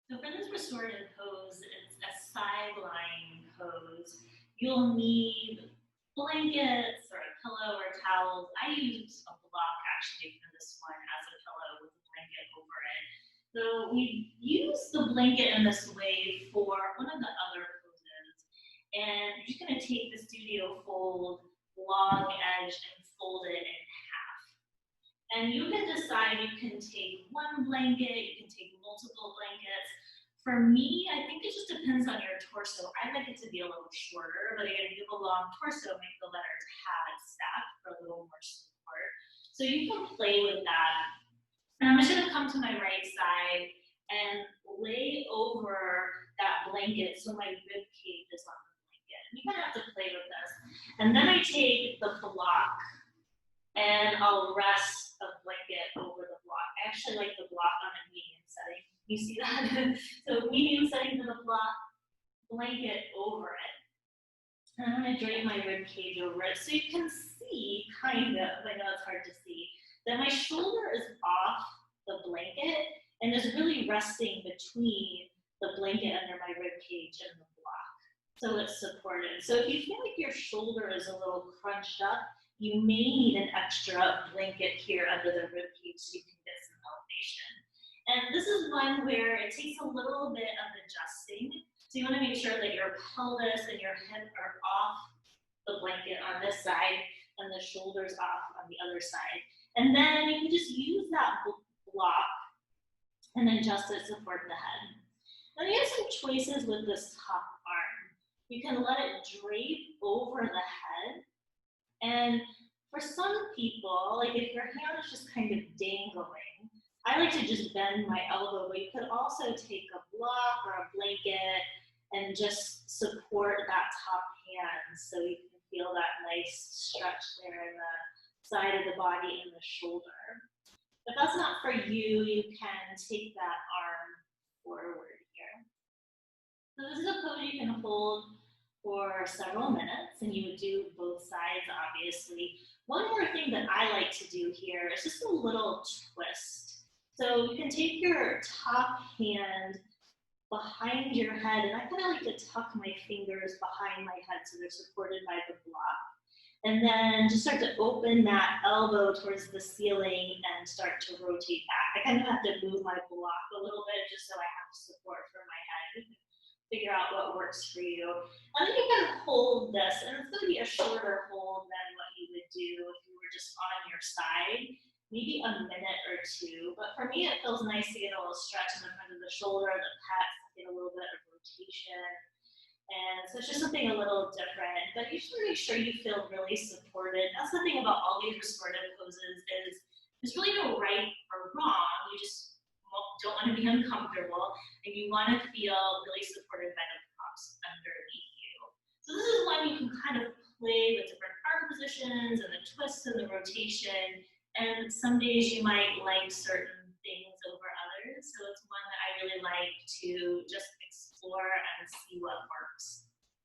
So for this restorative pose, it's a side lying pose. You'll need blankets or a pillow or towels. I use a block actually for this one as a pillow with a blanket over it. So we use the blanket in this way for one of the other poses. And you're just gonna take the studio fold, long edge, and fold it in half. And you can decide, you can take one blanket, you can take multiple blankets. For me, I think it just depends on your torso. I like it to be a little shorter, but again, if you have a long torso, make the letter tab stack for a little more support. So you can play with that. And I'm just gonna come to my right side and lay over that blanket so my rib cage is on the blanket. And you kind of have to play with this. And then I take the block and I'll rest a blanket over the block. I actually like the block on a medium setting. You see that? So medium setting to the block, blanket over it. And I'm gonna drape my rib cage over it so you can see, kind of, I know it's hard to see, that my shoulder is off the blanket and is really resting between the blanket under my rib cage and the block. So it's supported. So if you feel like your shoulder is a little crunched up, you may need an extra blanket here under the rib cage so you can get some elevation. And this is one where it takes a little bit of adjusting. So you want to make sure that your pelvis and your hip are off the blanket on this side and the shoulders off on the other side. And then you can just use that block and adjust it to support the head. Now you have some choices with this top arm. You can let it drape over the head. And for some people, like if your hand is just kind of dangling, I like to just bend my elbow, but you could also take a block or a blanket and just support that top hand so you can feel that nice stretch there in the side of the body and the shoulder. If that's not for you, you can take that arm forward here. So this is a pose you can hold for several minutes, and you would do both sides, obviously. One more thing that I like to do here is just a little twist. So you can take your top hand behind your head, and I kind of like to tuck my fingers behind my head so they're supported by the block. And then just start to open that elbow towards the ceiling and start to rotate back. I kind of have to move my block a little bit just so I have support for my head. Figure out what works for you. And then you can hold this, and it's going to be a shorter hold than what you would do if you were just on your side, maybe a minute or two. But for me, it feels nice to get a little stretch in the front of the shoulder, the pecs, get a little bit of rotation. And so it's just something a little different, but you should make sure you feel really supported. That's the thing about all these restorative poses is there's really no right or wrong. You just don't want to be uncomfortable, and you want to feel really supported by the props underneath you. So this is one you can kind of play with different arm positions and the twists and the rotation, and some days you might like certain things over others, so it's one that I really like to just explore and see what works.